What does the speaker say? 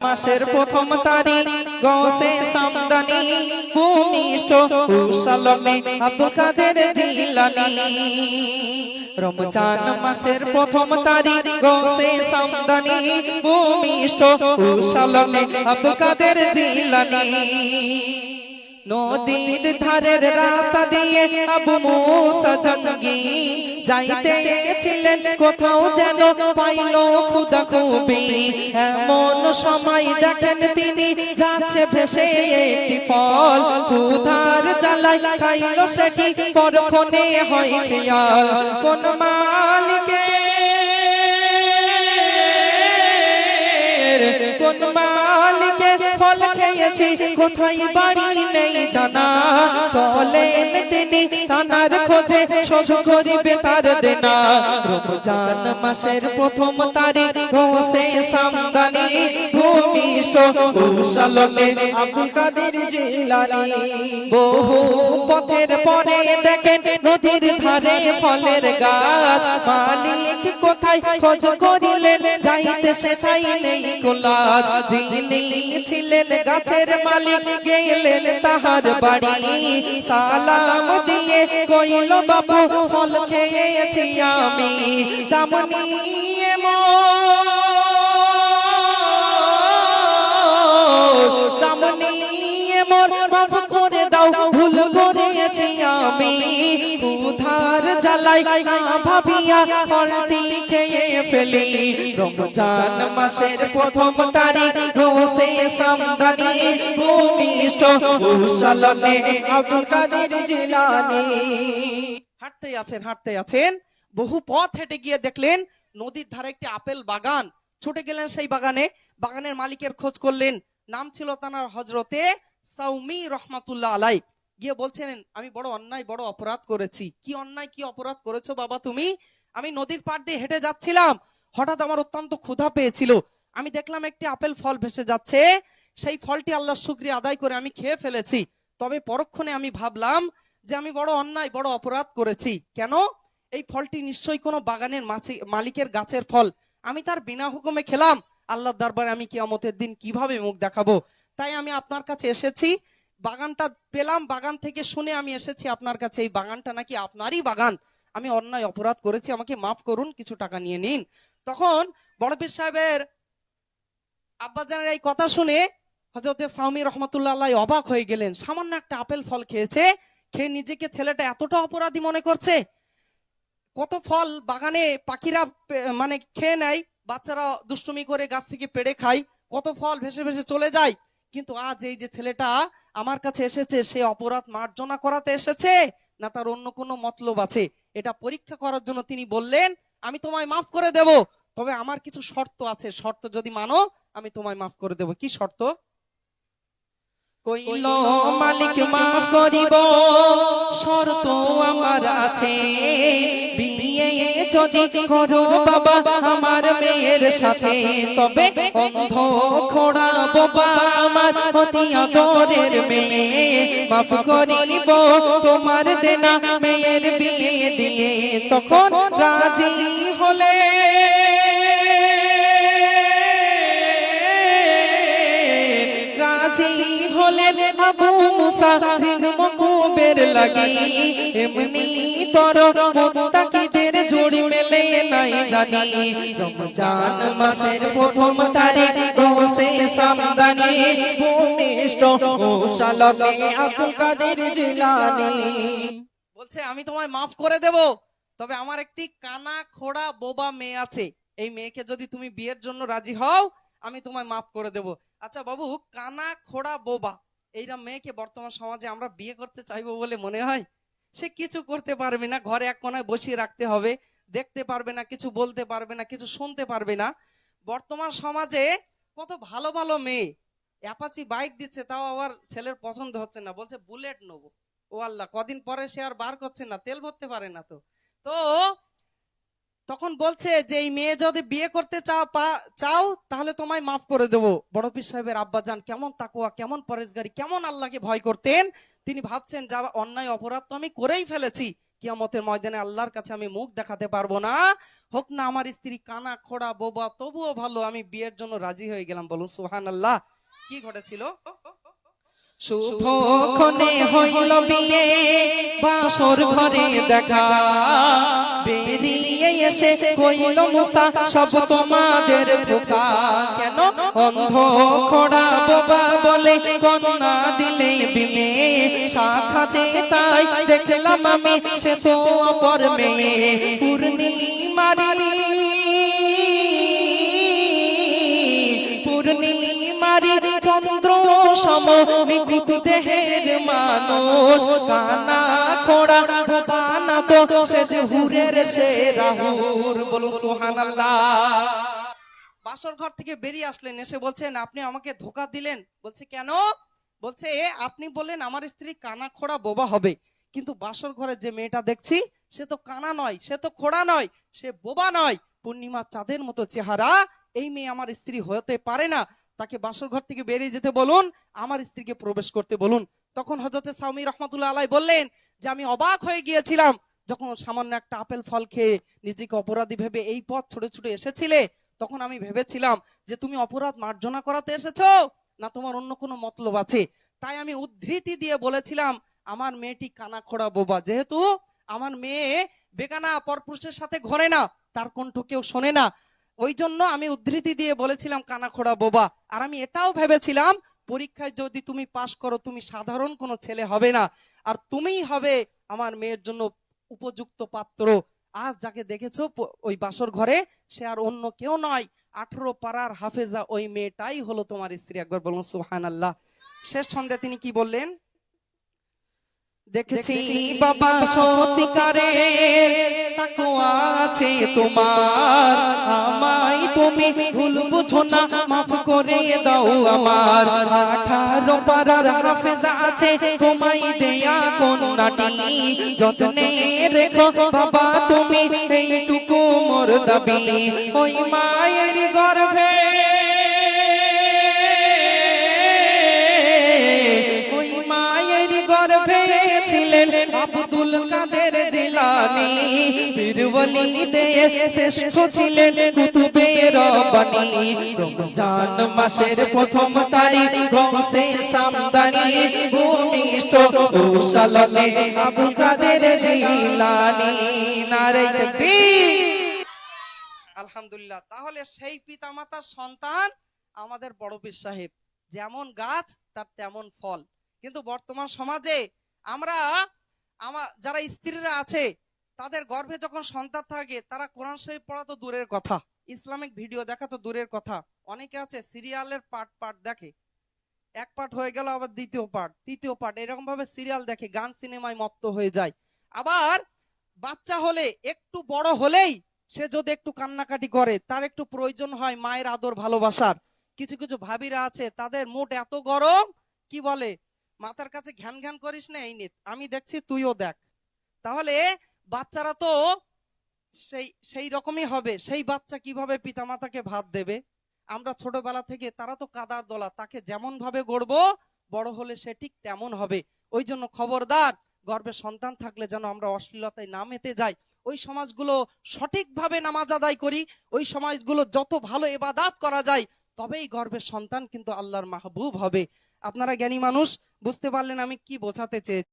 মাসের প্রথম তারিখ গৌসে সামদানি ভূমিষ্ঠ উসালমে আব্দুল কাদের জিলানী। রমজান মাসের প্রথম তারিখ গৌসে সামদানি ভূমিষ্ঠ উসালমে আব্দুল কাদের জিলানী। নদীর ধারের রাস্তা দিয়ে আবু মুসা জঙ্গি যাইতেছিলেন, কোথাও যেন পাইল খুদা খুবই। এমন সময় দেখেন তিনি যাচ্ছে ভেসে একটি ফল, ক্ষুধার জ্বালায় খাইল সেটি, পরক্ষণে হয় খেয়াল কোন মালিকের ফল খেয়েছি, কোথায় বাড়ি নেই জানা। চলেন তিনি তানার খোঁজে, শোধ করিবে তার দেনা। রমজান মাসের প্রথম তারিখ গৌসে সামদানি ভূমিষ্ঠ উসালমে আব্দুল কাদের জিলানী। বহু পথের পরে দেখেন নদীর ধারে ফলের গাছ, মালিক কোথায় খোঁজ করিলেন, যাইতে সেটাই নেই কোলাজ। যিনি ছিলেন গাছের মালিক গেলেন তাহার বাড়ি, সালাম দিয়ে কইল বাবু ফল খেয়েছি আমি, দাম নিয়ে মোর মাফ করে দাও, ভুল করেছি আমি। ক্ষুধার জ্বালায় না ভাবিয়া ফলটি খেয়ে ফেলি। রমজান মাসের প্রথম তারিখ গৌসে সামদানি ভূমিষ্ঠ উসালমে আব্দুল কাদের জিলানী। হাঁটতে আছেন বহু পথ হেঁটে গিয়ে দেখলেন নদীর ধারে একটি আপেল বাগান। ছুটে গেলেন সেই বাগানের মালিকের খোঁজ করলেন। নাম ছিল তানার হযরতে সাউমি রহমাতুল্লাহ আলাই। গিয়ে বলছেন, আমি বড় অন্যায়, বড় অপরাধ করেছি। কি অন্যায়, কি অপরাধ করেছো বাবা তুমি? আমি নদীর পাড় দিয়ে হেঁটে যাচ্ছিলাম, হঠাৎ আমার অত্যন্ত ক্ষুধা পেয়েছিল। আমি দেখলাম একটি আপেল ফল ভেসে যাচ্ছে, সেই ফলটি আল্লাহর শুকরিয়া আদায় করে আমি খেয়ে ফেলেছি। তবে পরক্ষণে আমি ভাবলাম যে আমি বড় অন্যায়, বড় অপরাধ করেছি। কেন? এই ফলটি নিশ্চয়ই কোনো বাগানের মালিকের গাছের ফল, আমি তার বিনা হুকুমে খেলাম। আল্লাহর দরবারে আমি কিয়ামতের দিন কিভাবে মুখ দেখাবো? তাই আমি আপনার কাছে এসেছি, বাগানটা পেলাম, বাগান থেকে শুনে আমি এসেছি আপনার কাছে। এই বাগানটা নাকি আপনারই বাগান, আমি অন্যায় অপরাধ করেছি, আমাকে মাফ করুন, কিছু টাকা নিয়ে নিন। তখন বড় পীর সাহেবের আব্বাজানের এই কথা শুনে হযরতে সাউমি রহমাতুল্লাহ আলাইহি অবাক হয়ে গেলেন। সামান্য একটা আপেল ফল খেয়েছে, খেয়ে নিজেকে ছেলেটা এতটা অপরাধী মনে করছে। কত ফল বাগানে পাখিরা মানে খেয়ে নেয়, বাচ্চারা দুষ্টুমি করে গাছ থেকে পেড়ে খায়, কত ফল ভেসে ভেসে চলে যায়। কিন্তু আজ এই যে ছেলেটা আমার কাছে এসেছে, সে অপরাধ মার্জনা করাতে এসেছে না তার অন্য কোনো মতলব আছে, এটা পরীক্ষা করার জন্য তিনি বললেন, আমি তোমায় মাফ করে দেব, তবে আমার কিছু শর্ত আছে, শর্ত যদি মানো আমি তোমায় মাফ করে দেব। কি শর্ত? কইল মালিক মাফ করিব, শর্ত আমার আছে, বিয়ে যদি করো বাবা আমার মেয়ের সাথে, তবে অন্ধ খোড়া বাবা আমার অতি আদরের মেয়ে, মাফ করিব তোমার দেনা মেয়ের বিয়ে দিয়ে। তখন রাজি হলে আবু মুসা বিন মকুবের লাগি, এমনি তোর মুত্তাকিদের জোড়ি মেলে নাই জানি। রমজান মাসের প্রথম তারিখ গৌসে সামদানি ভূমিষ্ঠ উসালমে আব্দুল কাদের জিলানী। বলছে, আমি তোমায় মাফ করে দেব, তবে আমার একটি কানা খোড়া বোবা মেয়ে আছে, এই মেয়েকে যদি তুমি বিয়ের জন্য রাজি হও আমি তোমায় মাফ করে দেব। আচ্ছা বাবু, কানা খোড়া বোবা এইরকম মেয়েকে বর্তমান সমাজে আমরা বিয়ে করতে চাইবো বলে মনে হয়? সে কিছু করতে পারবে না, ঘরে এক কোনায় বসিয়ে রাখতে হবে, দেখতে পারবে না, কিছু বলতে পারবে না, কিছু শুনতে পারবে না। বর্তমান সমাজে কত ভালো ভালো মেয়ে অ্যাপাচি বাইক দিচ্ছে, তাও আবার ছেলের পছন্দ হচ্ছে না, বলছে বুলেট নেবো। ও আল্লাহ, কদিন পরে সে আর বার করছে না, তেল ভরতে পারে না। তো তখন বলছে যে এই মেয়ে যদি বিয়ে করতে চাও তাহলে তোমায় মাফ করে দেবো। বড় পীর সাহেবের আব্বাজান কেমন তাকওয়া, কেমন পরেজগারি, কেমন আল্লাহকে ভয় করতেন। তিনি ভাবছেন যা অন্যায় অপরাধ তো আমি করেই ফেলেছি, কিয়ামতের ময়দানে আল্লাহর কাছে আমি মুখ দেখাতে পারবো না। হোক না আমার স্ত্রী কানা খোড়া বোবা, তবুও ভালো, আমি বিয়ের জন্য রাজি হয়ে গেলাম। বলুন সুবহানাল্লাহ। কি ঘটেছিল? শুভক্ষণে হইল বিয়ে, বাসর ঘরে দেখা, বেরিয়ে এসে কইল মুসা সব তোমাদের ধোঁকা। কেন? অন্ধ খোড়া বোবা বলে কন্যা দিলে বিয়ে, সাক্ষাতে তাই দেখলাম আমি সে তো অপর মেয়ে। পূর্ণিমারি চন্দ্র সম নিখুঁত দেহের মানুষ, কানা খোড়া বোবা না তো সে যে হুরের সে রাহুর। বলুন সুবহানাল্লাহ। বাসর ঘর থেকে বেরিয়ে আসলেন, এসে বলছেন আপনি আমাকে ধোঁকা দিলেন। বলছে কেন? বলছে আপনি বললেন আমার স্ত্রী কানা খোড়া বোবা হবে, কিন্তু বাসর ঘরে যে মেয়েটা দেখছি সে তো কানা নয়, সে তো খোড়া নয়, সে বোবা নয়, পূর্ণিমা চাঁদের মতো চেহারা। এই মেয়ে আমার স্ত্রী হতে পারে না। তাকে বাসর ঘর থেকে বেরিয়ে যেতে বলুন, আমার স্ত্রীকে প্রবেশ করতে বলুন। তখন হযরতে সাউমি রহমাতুল্লাহ আলাইহি বললেন যে আমি অবাক হয়ে গিয়েছিলাম যখন সামান্য একটা আপেল ফল খেয়ে নিজেকে অপরাধী ভেবে এই পথ ছুটে ছুটে এসেছিলে, তখন আমি ভেবেছিলাম যে তুমি অপরাধ মার্জনা করাতে এসেছো, না তোমার অন্য কোনো মতলব আছে। তাই আমি উদ্ধৃতি দিয়ে বলেছিলাম আমার মেয়েটি কানা খোড়া বোবা। যেহেতু আমার মেয়ে বেগানা পরপুরুষের সাথে ঘরে না, তার কণ্ঠ কেউ শোনে না, ওই জন্য আমি উদ্ধৃতি দিয়ে বলেছিলাম কানা খোড়া বোবা। আর আমি এটাও ভেবেছিলাম পরীক্ষায় যদি তুমি পাশ করো, তুমি সাধারণ কোনো ছেলে হবে না, আর তুমিই হবে আমার মেয়ের জন্য উপযুক্ত পাত্র। আজ যাকে দেখেছো ওই বাসর ঘরে, সে আর অন্য কেউ নয়, 18 পারার হাফেজা ওই মেয়েটাই হলো তোমার স্ত্রী। একবার বলুন সুবহানাল্লাহ। শেষ ছন্দে তিনি কি বললেন? দেখেছি বাবা সত্যিকারে তাকওয়া আছে তোমার, আমায় তুমি ভুল বুঝো না, মাফ করে দাও আমার। 18 পারার হাফেজা আছে তোমায় দেয়া কন্যাটি, যত্নে রেখো বাবা তুমি এইটুকু মোর দাবি। ওই মায়ের গর্ভে, ওই মায়ের গর্ভে ছিলেন আব্দুল কাদের জিলানী, পীর ওয়ালিদের শ্রেষ্ঠ ছিলেন কুতুবে রব্বানী। রমজান মাসের প্রথম তারিখ গৌসে সামদানি ভূমিষ্ঠ উসালনে আব্দুল কাদের জিলানী। নারে তাকবীর। আলহামদুলিল্লাহ। তাহলে সেই পিতামাতার সন্তান আমাদের বড় পীর সাহেব। যেমন গাছ তার তেমন ফল। কিন্তু বর্তমান সমাজে আমরা যারা স্ত্রীরা আছে তাদের গর্ভে যখন সন্তান থাকে, তারা কোরআন শরীফ পড়া তো দূরের কথা, ইসলামিক ভিডিও দেখা তো দূরের কথা, অনেকে আছে সিরিয়ালের পার্ট দেখে, এক পার্ট হয়ে গেল আবার দ্বিতীয় পার্ট, তৃতীয় পার্ট, এরকম ভাবে সিরিয়াল দেখে, গান সিনেমায় মত্ত হয়ে যায়। আবার বাচ্চা হলে একটু বড় হলেই সে যদি একটু কান্নাকাটি করে, তার একটু প্রয়োজন হয় মায়ের আদর ভালোবাসার। কিছু কিছু ভাবিরা আছে তাদের মুড এত গরম, কি বলে মাথার কাছে ঘ্যান ঘ্যান করিস না, এই নিত আমি দেখছি তুইও দেখ। তাহলে বাচ্চারা তো সেই রকমই হবে। সেই বাচ্চা কিভাবে পিতামাতাকে ভাত দেবে? আমরা ছোটবেলা থেকে, তারা তো কাদার দলা, তাকে যেমন ভাবে গড়বো বড় হলে সে ঠিক তেমন হবে। ওই জন্য খবরদার, গর্ভে সন্তান থাকলে যেন আমরা অশ্লীলতায় না মেতে যাই। ওই সমাজগুলো সঠিকভাবে নামাজ আদায় করি, ওই সমাজগুলো যত ভালো ইবাদত করা যায়, তবেই গর্ভের সন্তান কিন্তু আল্লাহর মাহবুব হবে। আপনারা জ্ঞানী মানুষ, বুঝতে পারলেন আমি কি বোঝাতে চেয়েছি।